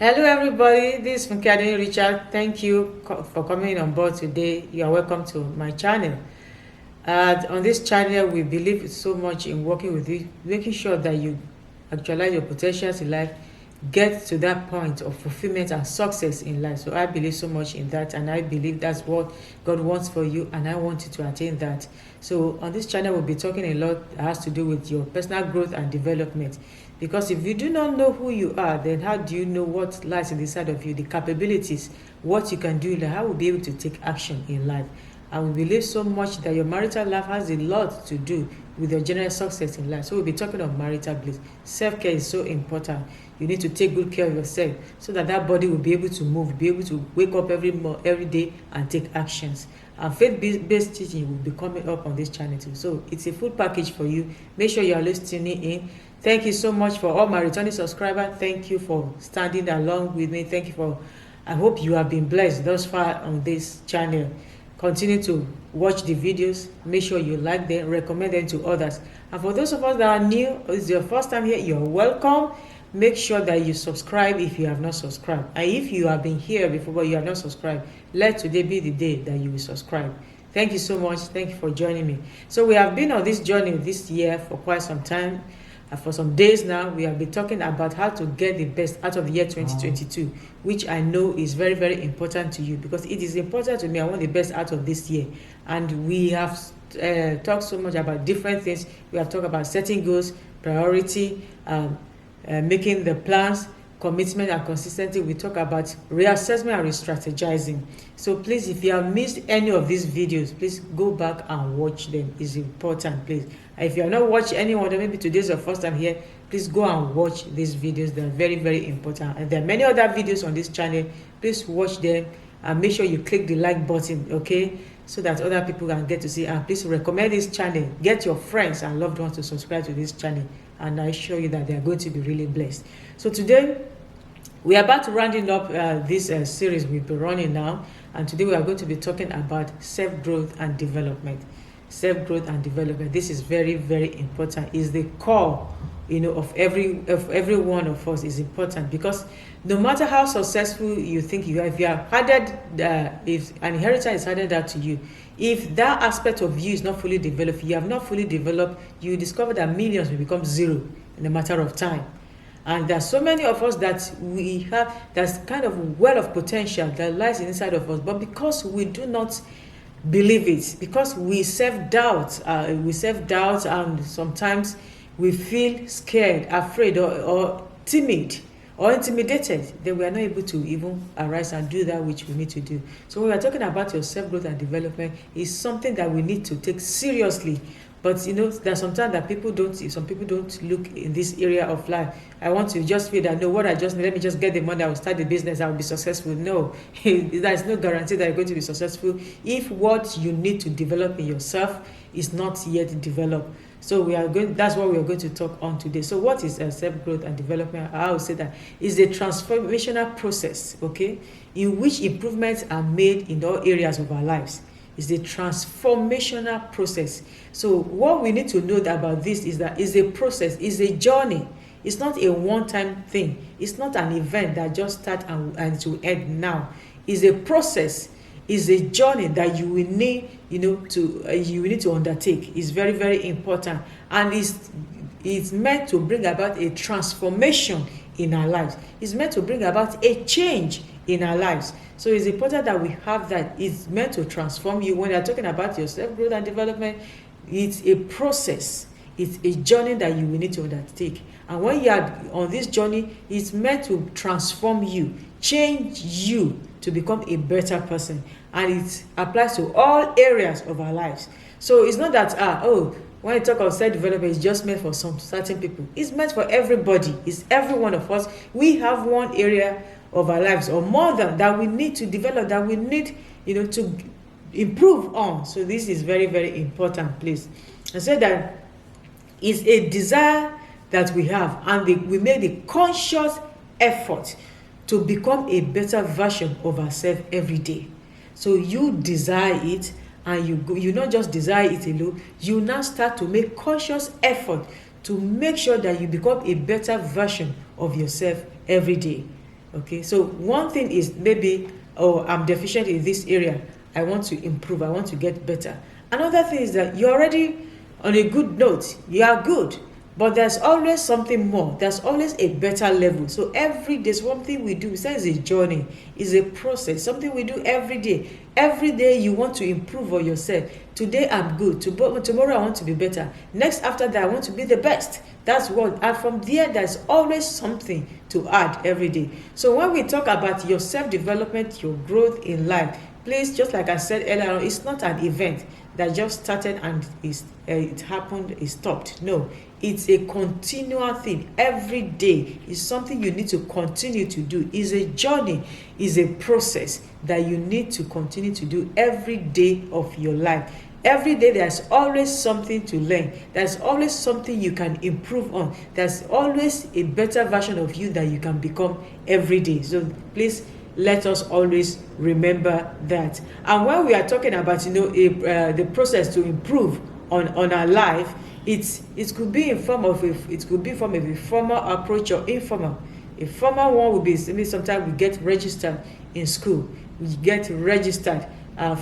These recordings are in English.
Hello, everybody. This is Funkadeni Richard. Thank you for coming on board today. You are welcome to my channel. On this channel, we believe so much in working with you, making sure that you actualize your potentials in life, get to that point of fulfillment and success in life. So I believe so much in that, and I believe that's what God wants for you, and I want you to attain that. So on this channel, we'll be talking a lot that has to do with your personal growth and development. Because if you do not know who you are, then how do you know what lies inside of you, the capabilities, what you can do, how will be able to take action in life? And we believe so much that your marital life has a lot to do with your general success in life. So we'll be talking of marital bliss. Self-care is so important. You need to take good care of yourself so that that body will be able to move, be able to wake up every day and take actions. And faith-based teaching will be coming up on this channel too. So it's a full package for you. Make sure you are listening in. Thank you so much for all my returning subscribers. Thank you for standing along with me. Thank you for, I hope you have been blessed thus far on this channel. Continue to watch the videos. Make sure you like them, recommend them to others. And for those of us that are new, it's your first time here, you're welcome. Make sure that you subscribe if you have not subscribed. And if you have been here before but you have not subscribed, let today be the day that you will subscribe. Thank you so much. Thank you for joining me. So we have been on this journey this year for quite some time. For some days now, we have been talking about how to get the best out of the year 2022, which I know is very, very important to you, because it is important to me. I want the best out of this year. And we have talked so much about different things. We have talked about setting goals, priority, making the plans, commitment and consistency. We talk about reassessment and re-strategizing. So please, if you have missed any of these videos, please go back and watch them. It's important, please. If you have not watched any of them, maybe today's your first time here, please go and watch these videos. They're very, very important. And there are many other videos on this channel. Please watch them and make sure you click the like button, okay, so that other people can get to see. And please recommend this channel. Get your friends and loved ones to subscribe to this channel, and I assure you that they are going to be really blessed. So today we are about to rounding up this series we've been running now, and today we are going to be talking about self-growth and development. Self-growth and development. This is very, very important. It's the core, of every one of us. Is important, because no matter how successful you think you are, if you are handed, if an inheritance is handed out to you, if that aspect of you is not fully developed, you have not fully developed, you discover that millions will become zero in a matter of time. And there's so many of us that we have, that's kind of well of potential that lies inside of us, but because we do not believe it, because we self-doubt, and sometimes we feel scared, afraid, or timid or intimidated, then we are not able to even arise and do that which we need to do. So when we are talking about your self-growth and development, is something that we need to take seriously. But there's sometimes that some people don't look in this area of life. I want to just feel that, no, what I just need, let me just get the money, I will start the business, I will be successful. No, there's no guarantee that you're going to be successful if what you need to develop in yourself is not yet developed. So that's what we are going to talk on today. So what is self-growth and development? I will say that is a transformational process, okay, in which improvements are made in all areas of our lives. It's a transformational process. So what we need to know about this is that it's a process, it's a journey. It's not a one-time thing. It's not an event that just starts and to end now. It's a process. It's a journey that you will need, to undertake. It's very, very important, and it's meant to bring about a transformation in our lives. It's meant to bring about a change in our lives. So it's important that we have that. It's meant to transform you. When you're talking about your self-growth and development, it's a process. It's a journey that you will need to undertake. And when you are on this journey, it's meant to transform you, change you to become a better person. And it applies to all areas of our lives. So it's not that, when you talk of self-development, it's just meant for some certain people. It's meant for everybody. It's every one of us. We have one area of our lives, or more than that, we need to develop, that we need, to improve on. So this is very, very important, please. I said that it's a desire that we have, and we make the conscious effort to become a better version of ourselves every day. So you desire it, and you not just desire it alone, you now start to make conscious effort to make sure that you become a better version of yourself every day. Okay, so one thing is maybe, oh, I'm deficient in this area, I want to improve, I want to get better. Another thing is that you're already on a good note, you are good, but there's always something more, there's always a better level. So every day, something we do, besides a journey, is a process, something we do every day. Every day you want to improve on yourself. Today I'm good, tomorrow I want to be better, next after that I want to be the best. That's what, and from there there's always something to add every day. So when we talk about your self-development, your growth in life, please, just like I said earlier on, it's not an event that just started and it happened, it stopped. No, it's a continual thing. Every day is something you need to continue to do. It's a journey, is a process that you need to continue to do every day of your life. Every day there's always something to learn, there's always something you can improve on, there's always a better version of you that you can become every day. So please, let us always remember that. And when we are talking about the process to improve on our life, it could be in form of it could be from a formal approach or informal. A formal one would be, sometimes we get registered in school, we get registered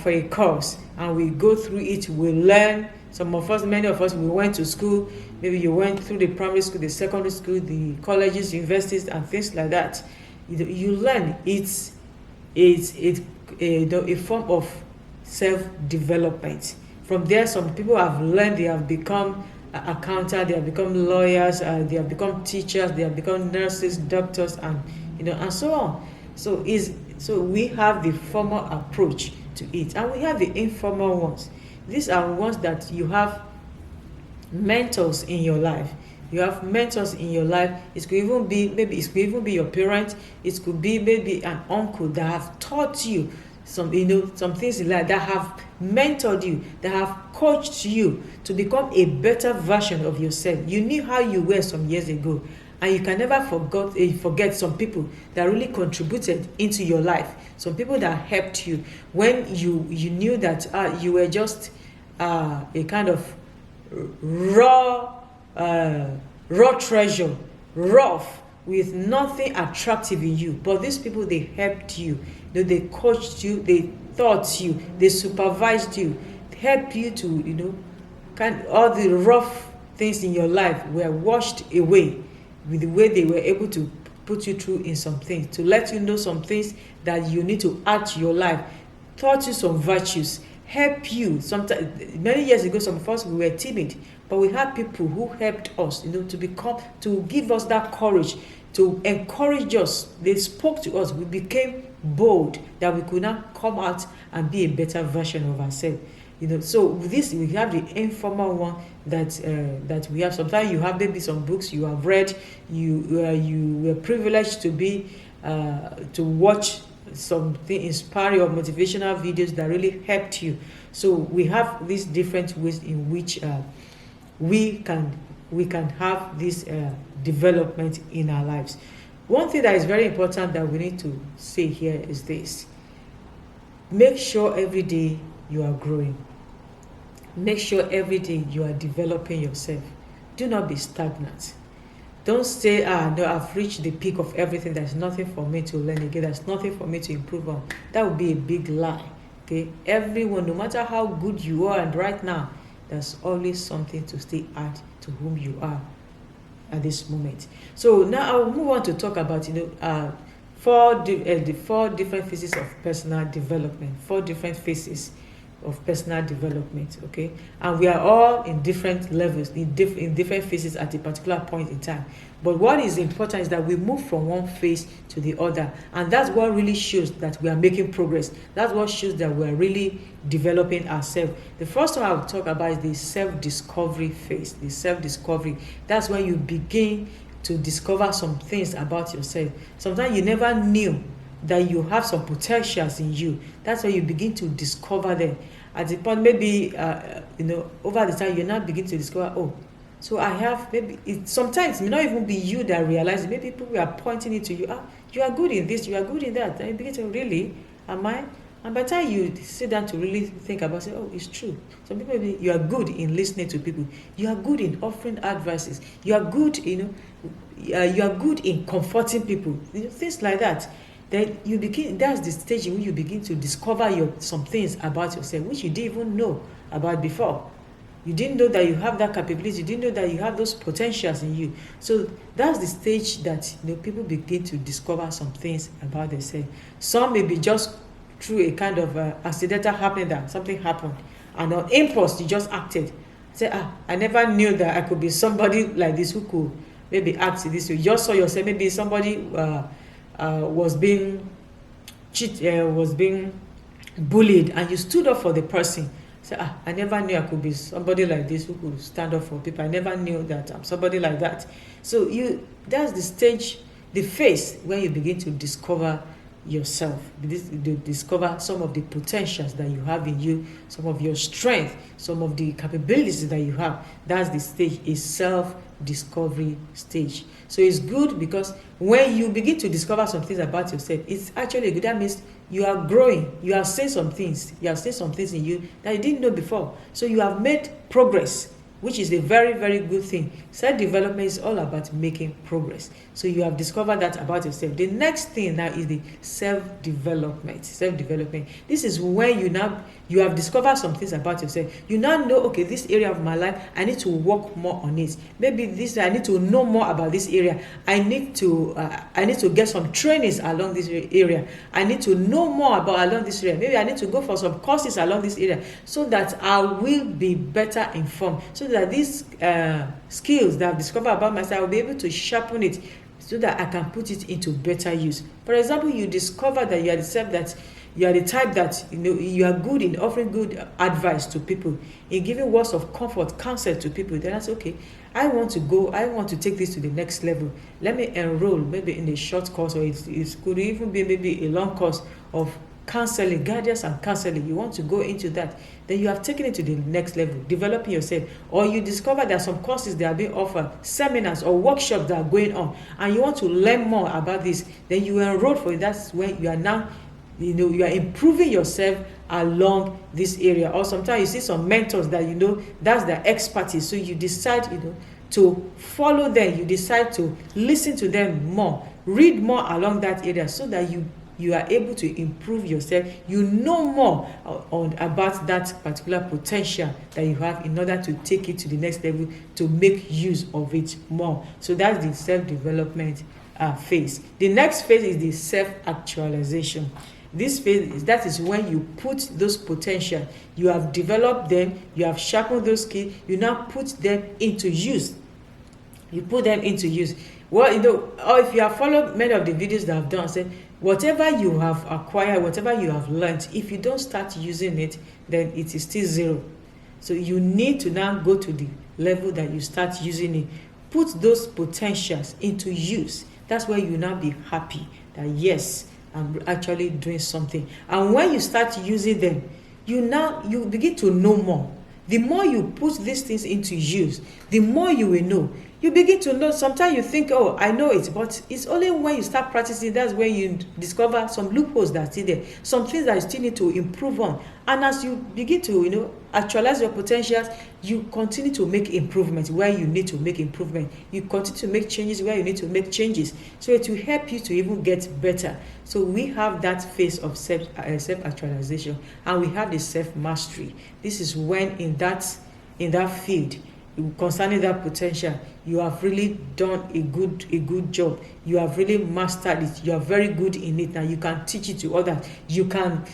for a course, and we go through it, we learn. Some of us, many of us, we went to school. Maybe you went through the primary school, the secondary school, the colleges, universities, and things like that. You learn. It's a form of self-development. From there, some people have learned, they have become accountants, they have become lawyers, they have become teachers, they have become nurses, doctors, and so on. So we have the formal approach to it, and we have the informal ones. These are ones that you have mentors in your life. You have mentors in your life. It could even be your parents. It could be maybe an uncle that have taught you some things in life, that have mentored you, that have coached you to become a better version of yourself. You knew how you were some years ago, and you can never forget some people that really contributed into your life. Some people that helped you when you knew that you were just a kind of raw treasure, rough, with nothing attractive in you. But these people, they helped you. They coached you, they taught you, they supervised you, helped you to, all the rough things in your life were washed away with the way they were able to put you through in some things, to let you know some things that you need to add to your life, taught you some virtues, help you. Sometimes, many years ago, some of us, we were timid, but we had people who helped us, to give us that courage, to encourage us. They spoke to us. We became bold, that we could now come out and be a better version of ourselves. So with this, we have the informal one that we have. Sometimes you have maybe some books you have read. You were privileged to watch something inspiring or motivational videos that really helped you. So we have these different ways in which we can have this development in our lives. One thing that is very important that we need to say here is this: make sure every day you are growing. Make sure every day you are developing yourself. Do not be stagnant. Don't say, no, I've reached the peak of everything. There's nothing for me to learn again. There's nothing for me to improve on. That would be a big lie. Okay? Everyone, no matter how good you are, and right now, there's always something to still add to whom you are at this moment. So now I'll move on to talk about, the four different phases of personal development. 4 different phases of personal development, okay? And we are all in different levels, in different phases at a particular point in time. But what is important is that we move from one phase to the other, and that's what really shows that we are making progress. That's what shows that we are really developing ourselves. The first one I will talk about is the self-discovery phase. The self-discovery, that's when you begin to discover some things about yourself. Sometimes you never knew that you have some potentials in you. That's when you begin to discover them. At the point, maybe over the time, you now begin to discover, so I have, maybe sometimes it may not even be you that realize it. Maybe people are pointing it to you. You are good in this, you are good in that. And you begin to, really, am I? And by the time you sit down to really think about it, oh, it's true. Some people, you are good in listening to people. You are good in offering advices. You are good, you are good in comforting people. Things like that. Then you begin. That's the stage in which you begin to discover some things about yourself which you didn't even know about before. You didn't know that you have that capability. You didn't know that you have those potentials in you. So that's the stage that people begin to discover some things about themselves. Some may be just through a kind of accidental happening, that something happened, and on impulse you just acted. Say, I never knew that I could be somebody like this who could maybe act this way. You just saw yourself, maybe somebody was being was being bullied, and you stood up for the person. Say, I never knew I could be somebody like this who could stand up for people. I never knew that I'm somebody like that. So that's the stage, the phase where you begin to discover yourself, discover some of the potentials that you have in you, some of your strength, some of the capabilities that you have. That's the stage, a self-discovery stage. So it's good because when you begin to discover some things about yourself, it's actually good. That means you are growing. You have seen some things. You have seen some things in you that you didn't know before. So you have made progress, which is a very, very good thing. Self-development is all about making progress. So you have discovered that about yourself. The next thing now is the self-development. Self-development. This is when you have discovered some things about yourself. You now know, okay, this area of my life, I need to work more on it. Maybe I need to know more about this area. I need to get some trainings along this area. I need to know more along this area. Maybe I need to go for some courses along this area so that I will be better informed. So that these skills that I've discovered about myself, I'll be able to sharpen it so that I can put it into better use. For example, you discover that you are the type that you are good in offering good advice to people, in giving words of comfort, counsel to people. Then that's okay. I want to take this to the next level. Let me enroll maybe in a short course, or it could even be maybe a long course of counseling, guidance and counseling. You want to go into that, then you have taken it to the next level, developing yourself. Or you discover there are some courses that are being offered, seminars or workshops that are going on, and you want to learn more about this, then you enroll for it. That's when you are now, you are improving yourself along this area. Or sometimes you see some mentors that that's their expertise, so you decide to follow them. You decide to listen to them more, read more along that area, so that you are able to improve yourself. You know more about that particular potential that you have, in order to take it to the next level, to make use of it more. So that's the self-development phase. The next phase is the self-actualization. This phase, that is when you put those potential, you have developed them, you have sharpened those skills, you now put them into use. You put them into use. Well, or if you have followed many of the videos that I've done, say whatever you have acquired, whatever you have learned, if you don't start using it, then it is still zero. So you need to now go to the level that you start using it. Put those potentials into use. That's where you now be happy that yes, I'm actually doing something. And when you start using them, you begin to know more. The more you put these things into use, the more you will know. You begin to know. Sometimes you think, oh, I know it, but it's only when you start practicing, that's when you discover some loopholes that are still there, some things that you still need to improve on. And as you begin to, actualize your potentials, you continue to make improvements where you need to make improvement. You continue to make changes where you need to make changes. So it will help you to even get better. So we have that phase of self-actualization, and we have the self-mastery. This is when in that field, concerning that potential, you have really done a good job. You have really mastered it. You are very good in it. Now you can teach it to others. You can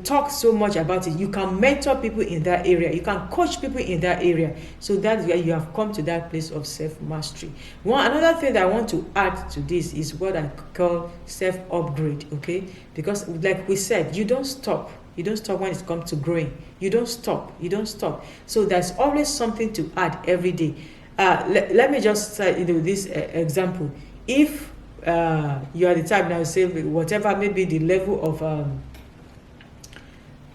talk so much about it. You can mentor people in that area. You can coach people in that area. So that's where you have come to that place of self-mastery. Another thing that I want to add to this is what I call self-upgrade. Okay, because like we said, you don't stop. You don't stop when it comes to growing. You don't stop. So there's always something to add every day. Let me just say, this example. If you are the type now, say whatever maybe the level of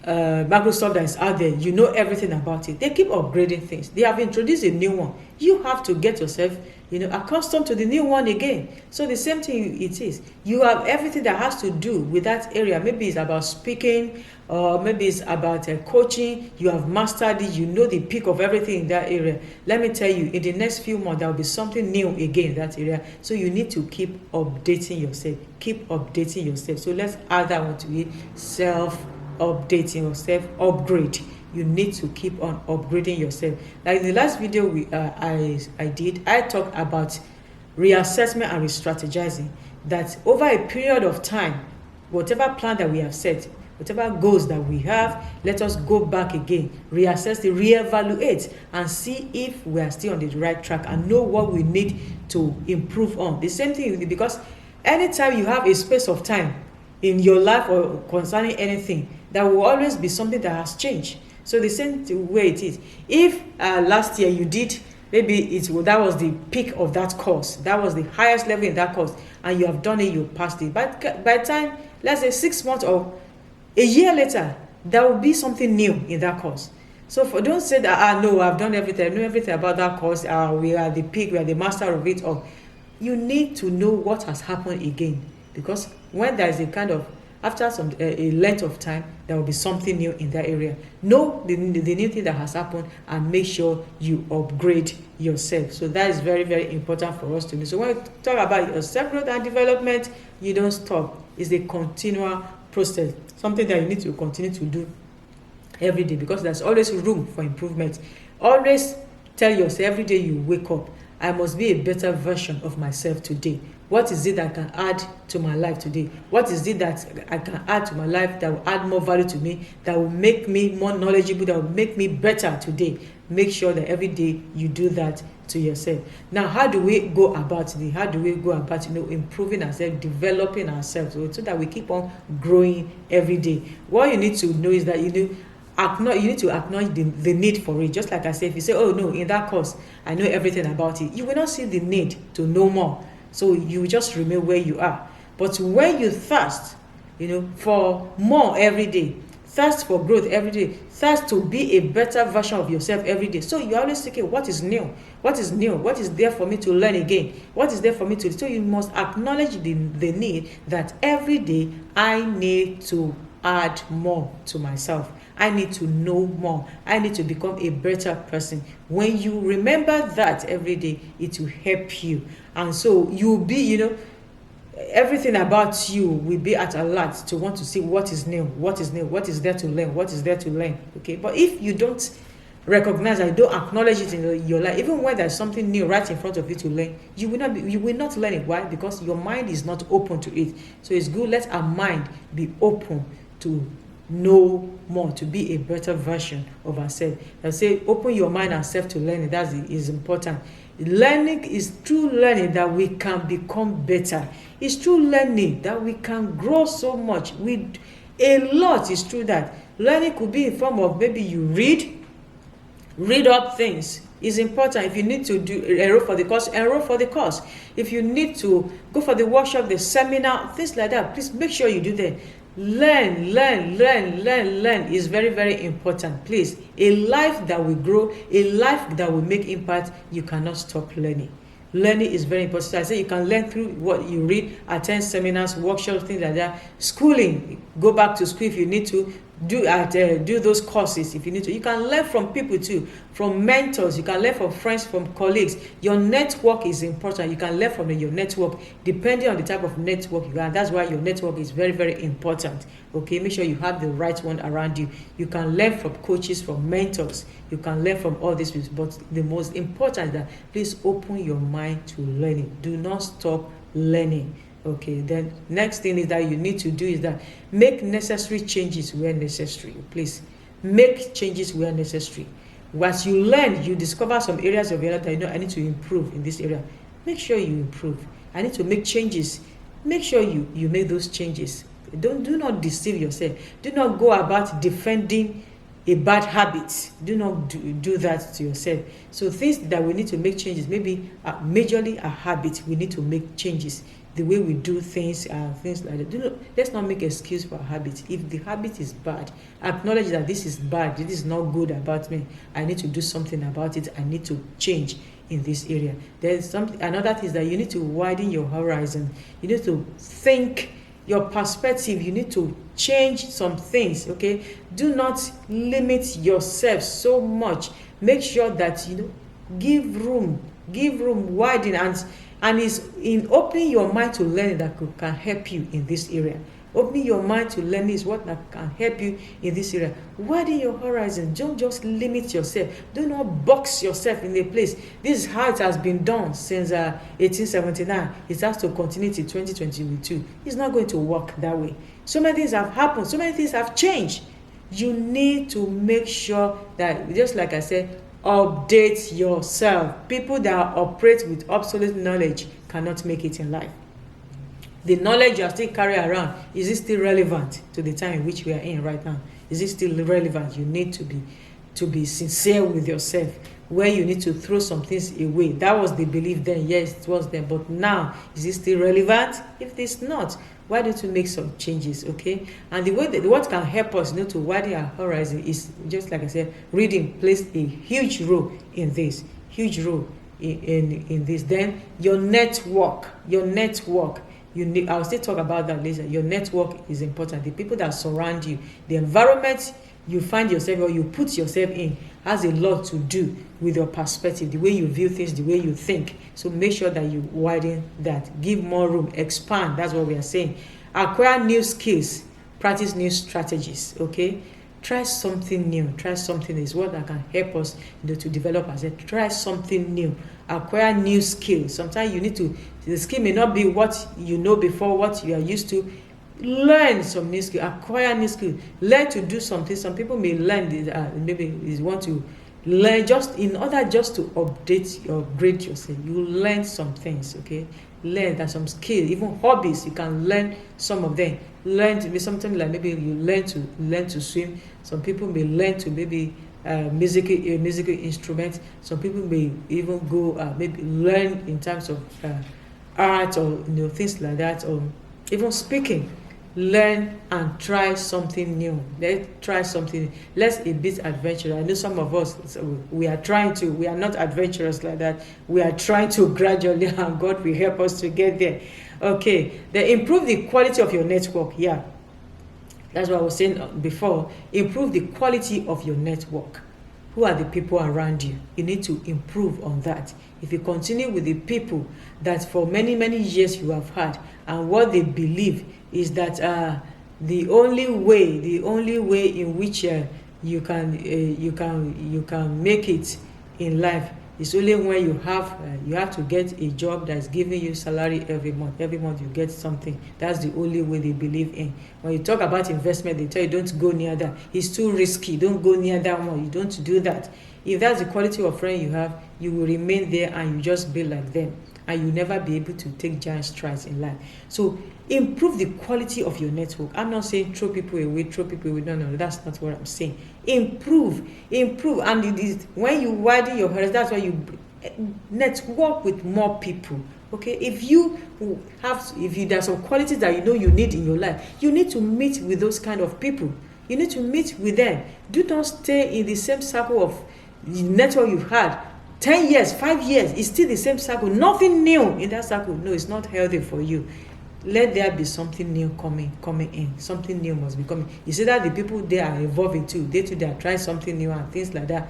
Microsoft that is out there, you know everything about it. They keep upgrading things. They have introduced a new one. You have to get yourself, accustomed to the new one again. So the same thing it is. You have everything that has to do with that area. Maybe it's about speaking, or maybe it's about coaching. You have mastered it. You know the peak of everything in that area. Let me tell you, in the next few months, there will be something new again in that area. So you need to keep updating yourself. Keep updating yourself. So let's add that one to be self-updating or self-upgrade. You need to keep on upgrading yourself. Like in the last video I talked about reassessment and re-strategizing. That over a period of time, whatever plan that we have set, whatever goals that we have, let us go back again, reassess, reevaluate, and see if we are still on the right track and know what we need to improve on. The same thing, because anytime you have a space of time in your life or concerning anything, there will always be something that has changed. So the same way it is. If last year you did, maybe that was the peak of that course, that was the highest level in that course, and you have done it, you passed it. But by the time, let's say 6 months or a year later, there will be something new in that course. So don't say that, no, I've done everything, I know everything about that course, we are the peak, we are the master of it all. You need to know what has happened again, because when there is a kind of, after a length of time, there will be something new in that area. Know the new thing that has happened and make sure you upgrade yourself. So that is very, very important for us to know. So when we talk about your self-growth and development, you don't stop. It's a continual process, something that you need to continue to do every day, because there's always room for improvement. Always tell yourself every day you wake up, I must be a better version of myself today. What is it that I can add to my life today? What is it that I can add to my life that will add more value to me, that will make me more knowledgeable, that will make me better today? Make sure that every day you do that to yourself. Now, how do we go about it? How do we go about improving ourselves, developing ourselves, so that we keep on growing every day? What you need to know is that you need to acknowledge the need for it. Just like I said, if you say, oh no, in that course I know everything about it, you will not see the need to know more. So you just remain where you are. But when you thirst, for more every day, thirst for growth every day, thirst to be a better version of yourself every day. So you always think, what is new? What is new? What is there for me to learn again? What is there for me to do? So you must acknowledge the need that every day I need to add more to myself. I need to know more. I need to become a better person. When you remember that every day, it will help you. And so you'll be, everything about you will be at alert to want to see what is new, what is new, what is there to learn, what is there to learn. Okay, but if you don't recognize and don't acknowledge it in your life, even when there's something new right in front of you to learn, you will not learn it. Why? Because your mind is not open to it. So it's good, let our mind be open to know more, to be a better version of ourselves. I say open your mind and self to learning. That is important. Learning is true learning that we can become better. It's true learning that we can grow so much. A lot is true that learning could be in form of, maybe you read up things. It's important. If you need to enroll for the course, enroll for the course. If you need to go for the workshop, the seminar, things like that, please make sure you do that. Learn is very, very important. Please, a life that will grow, a life that will make impact, you cannot stop learning. Learning is very important. So I say you can learn through what you read, attend seminars, workshops, things like that. Schooling, go back to school if you need to. Do those courses if you need to. You can learn from people too, from mentors. You can learn from friends, from colleagues. Your network is important. You can learn from your network depending on the type of network you have. That's why your network is very, very important. Okay, make sure you have the right one around you. You can learn from coaches, from mentors. You can learn from all these people. But the most important is that please open your mind to learning. Do not stop learning. Okay, then next thing is that you need to do is that make necessary changes where necessary. Please make changes where necessary. As you learn, you discover some areas of your life that I need to improve in this area. Make sure you improve. I need to make changes. Make sure you make those changes. Do not deceive yourself. Do not go about defending a bad habit. Do not do that to yourself. So things that we need to make changes, maybe majorly a habit, we need to make changes. the way we do things, things like that. Let's not make excuse for habit. If the habit is bad, acknowledge that this is bad, this is not good about me. I need to do something about it. I need to change in this area. There's something. Another thing is that you need to widen your horizon. You need to think your perspective. You need to change some things. Okay, do not limit yourself so much. Make sure that give room, widen, and is in opening your mind to learning that can help you in this area. Opening your mind to learning is what can help you in this area. Widen your horizon. Don't just limit yourself. Do not box yourself in a place. This is how it has been done since 1879. It has to continue till 2022. It's not going to work that way. So many things have happened. So many things have changed. You need to make sure that, just like I said, update yourself. People that operate with obsolete knowledge cannot make it in life. The knowledge you are still carrying around, is it still relevant to the time in which we are in right now? Is it still relevant? You need to be sincere with yourself, where you need to throw some things away. That was the belief then. Yes, it was then. But now, is it still relevant? If it's not, why don't you make some changes, okay? And the way that what can help us to widen our horizon is, just like I said, reading plays a huge role in this. Huge role in this. Then your network. I'll still talk about that later. Your network is important. The people that surround you, the environment you find yourself or you put yourself in has a lot to do with your perspective, the way you view things, the way you think. So make sure that you widen that, give more room, expand. That's what we are saying. Acquire new skills, practice new strategies. Okay, try something new. Try something is what that can help us to develop as a. Try something new. Acquire new skills. Sometimes you need to. The skill may not be what you know before, what you are used to. Learn some new skill. Acquire new skill. Learn to do something. Some people may learn. Maybe is want to learn just in order just to upgrade yourself. You learn some things. Okay. Learn that some skill, even hobbies. You can learn some of them. Learn to be something like maybe you learn to swim. Some people may learn to maybe musical instruments. Some people may even go maybe learn in terms of art or things like that, or even speaking. Learn and try something new. Let's try something. Let's a bit adventurous. I know some of us we are not adventurous like that. We are trying to gradually, and God will help us to get there. Okay, then improve the quality of your network. Yeah, that's what I was saying before. Improve the quality of your network. Who are the people around you? You need to improve on that. If you continue with the people that for many, many years you have had, and what they believe is that the only way in which you can make it in life is only when you have to get a job that's giving you salary every month. Every month you get something. That's the only way they believe in. When you talk about investment, they tell you don't go near that. It's too risky. Don't go near that one. You don't do that. If that's the quality of friend you have, you will remain there and you just be like them. And you'll never be able to take giant strides in life. So improve the quality of your network. I'm not saying throw people away. No, that's not what I'm saying. Improve. And it is when you widen your horizon, that's why you network with more people. Okay, if there's some qualities that you need in your life, you need to meet with those kind of people. You need to meet with them. Do not stay in the same circle of the network you've had 10 years, 5 years. It's still the same circle. Nothing new in that circle. No, it's not healthy for you. Let there be something new coming in. Something new must be coming. You see that the people there are evolving too. They too, they are trying something new and things like that.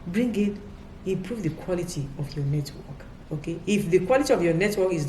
Bring it. Improve the quality of your network. Okay, if the quality of your network is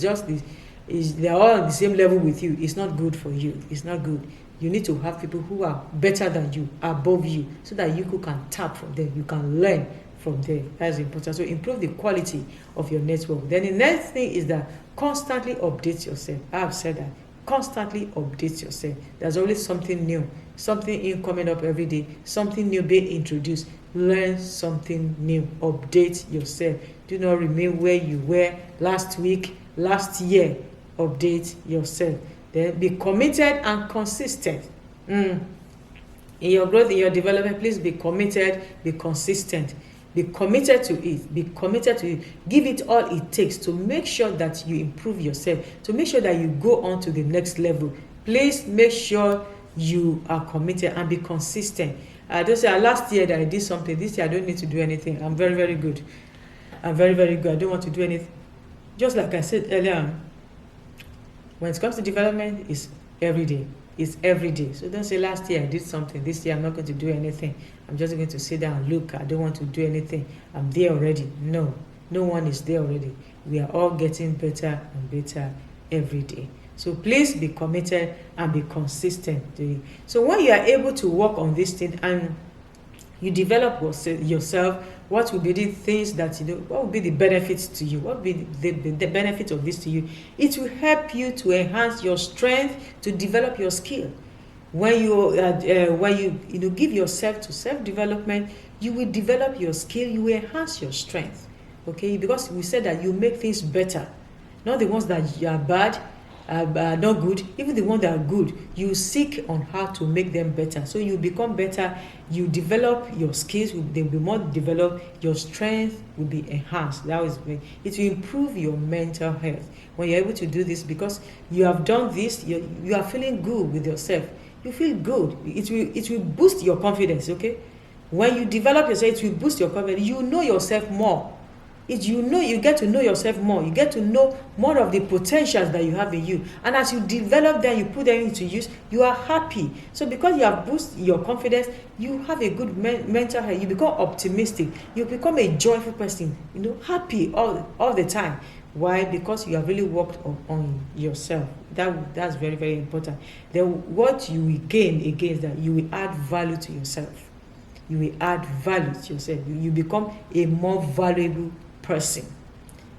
they're all on the same level with you, it's not good for you. It's not good. You need to have people who are better than you, above you, so that you can tap from them. You can learn from there. That's important. So improve the quality of your network. Then the next thing is that constantly update yourself. I have said that. Constantly update yourself. There's always something new, something new coming up every day, something new being introduced. Learn something new. Update yourself. Do not remain where you were last week, last year. Update yourself. Then be committed and consistent. In your growth, in your development, please be committed, be consistent. Be committed to it. Be committed to it. Give it all it takes to make sure that you improve yourself, to make sure that you go on to the next level. Please make sure you are committed and be consistent. Don't say, last year that I did something, this year I don't need to do anything. I'm very, very good. I'm very, very good. I don't want to do anything. Just like I said earlier, when it comes to development, it's every day. It's every day. So don't say, last year I did something, this year I'm not going to do anything. I'm just going to sit down and look. I don't want to do anything. I'm there already. No, no one is there already. We are all getting better and better every day. So please be committed and be consistent to it. So when you are able to work on this thing and you develop yourself, what will be the things that what will be the benefits to you? What will be the benefit of this to you? It will help you to enhance your strength, to develop your skill. When you give yourself to self-development, you will develop your skill, you will enhance your strength. Okay, because we said that you make things better, not the ones that are bad, not good. Even the ones that are good, you seek on how to make them better. So you become better, you develop your skills, they will be more developed, your strength will be enhanced. It will improve your mental health when you're able to do this, because you have done this, you are feeling good with yourself. You feel good. It will boost your confidence. Okay, when you develop yourself, it will boost your confidence. You know yourself more. You get to know yourself more. You get to know more of the potentials that you have in you. And as you develop them, you put them into use, you are happy. So because you have boosted your confidence, you have a good mental health. You become optimistic. You become a joyful person, happy all the time. Why? Because you have really worked on yourself. That's very, very important. Then what you will gain again is that you will add value to yourself. You will add value to yourself. You become a more valuable person.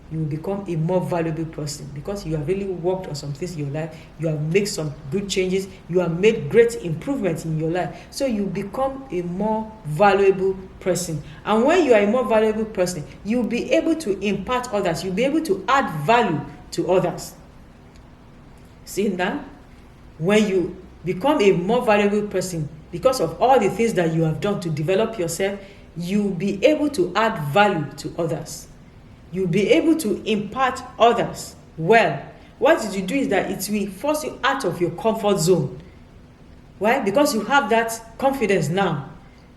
You will become a more valuable person because you have really worked on some things in your life. You have made some good changes. You have made great improvements in your life. So you become a more valuable person. And when you are a more valuable person, you'll be able to impart others. You'll be able to add value to others. See that? When you become a more valuable person, because of all the things that you have done to develop yourself, you'll be able to add value to others. You'll be able to impart others well. What did you do is that it will force you out of your comfort zone. Why? Because you have that confidence now.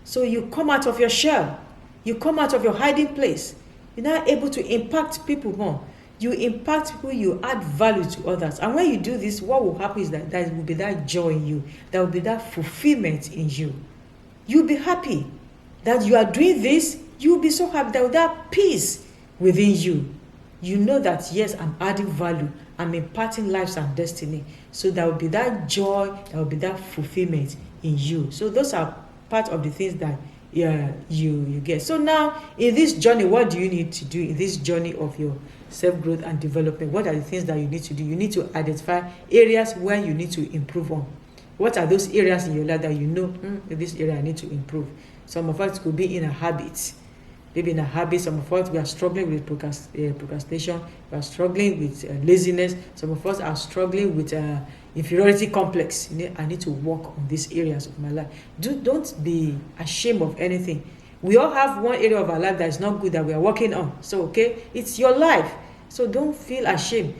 So you come out of your shell. You come out of your hiding place. You're now able to impact people more. You impact people, you add value to others. And when you do this, what will happen is that there will be that joy in you. There will be that fulfillment in you. You'll be happy that you are doing this. You'll be so happy that with that peace within you, you know that, yes, I'm adding value. I'm imparting lives and destiny. So there will be that joy, there will be that fulfillment in you. So those are part of the things that you get. So now, in this journey, what do you need to do in this journey of your self-growth and development? What are the things that you need to do? You need to identify areas where you need to improve on. What are those areas in your life that in this area I need to improve? Some of us could be in a habit. Maybe in a habit, some of us, we are struggling with procrastination. We are struggling with laziness. Some of us are struggling with inferiority complex. I need to work on these areas of my life. Don't be ashamed of anything. We all have one area of our life that is not good that we are working on. So, okay, it's your life. So don't feel ashamed.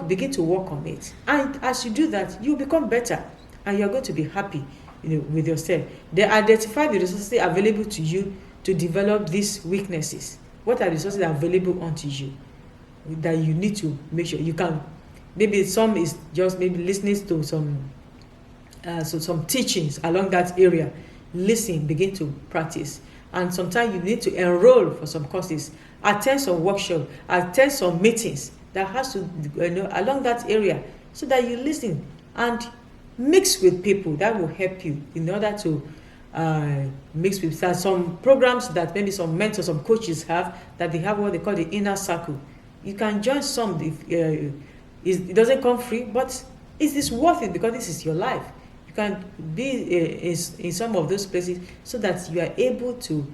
Begin to work on it. And as you do that, you become better. And you're going to be happy with yourself. Then identify the resources available to you to develop these weaknesses. What are the resources available unto you that you need to make sure you can? Maybe some is just maybe listening to some teachings along that area. Listen, begin to practice. And sometimes you need to enroll for some courses, attend some workshops, attend some meetings that has to along that area, so that you listen and mix with people that will help you in order to mix with some programs that maybe some mentors, some coaches have, that they have what they call the inner circle. You can join some. It doesn't come free, but it is worth it because this is your life. You can be in some of those places so that you are able to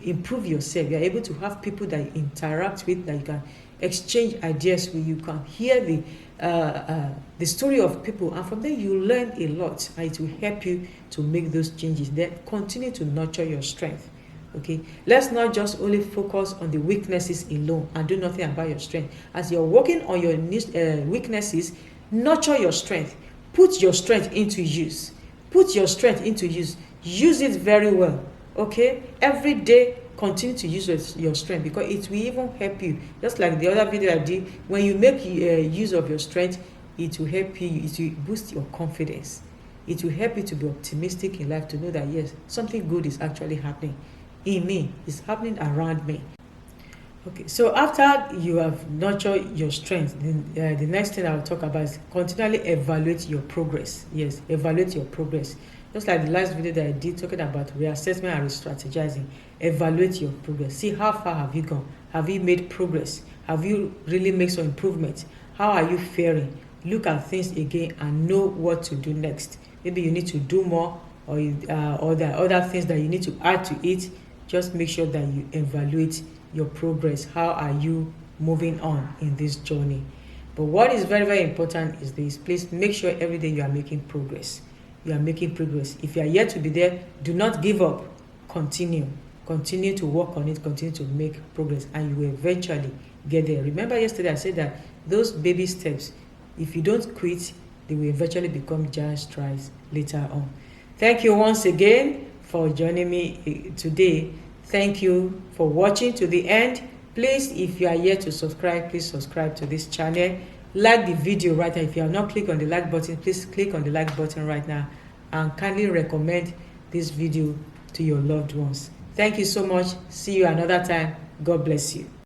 improve yourself. You are able to have people that you interact with, that you can exchange ideas with. You can hear the story of people, and from there you learn a lot, and it will help you to make those changes. Then continue to nurture your strength. Okay, let's not just only focus on the weaknesses alone and do nothing about your strength. As you're working on your weaknesses, nurture your strength. Put your strength into use. Put your strength into use. Use it very well. Okay, every day continue to use your strength, because it will even help you. Just like the other video I did, when you make use of your strength, it will help you. It will boost your confidence. It will help you to be optimistic in life, to know that yes, something good is actually happening in me, it's happening around me. Okay, so after you have nurtured your strength, the next thing I'll talk about is continually evaluate your progress. Yes, evaluate your progress. Just like the last video that I did talking about reassessment and re-strategizing, evaluate your progress. See how far have you gone? Have you made progress? Have you really made some improvement? How are you faring? Look at things again and know what to do next. Maybe you need to do more, or there are other things that you need to add to it. Just make sure that you evaluate your progress. How are you moving on in this journey? But what is very, very important is this: please make sure every day you are making progress. You are making progress. If you are yet to be there, do not give up. Continue to work on it, continue to make progress, and you will eventually get there. Remember yesterday I said that those baby steps, if you don't quit, they will eventually become giant strides later on. Thank you once again for joining me today. Thank you for watching to the end. Please, if you are yet to subscribe, please subscribe to this channel. Like the video right now. If you have not clicked on the like button, please click on the like button right now, and kindly recommend this video to your loved ones. Thank you so much. See you another time. God bless you.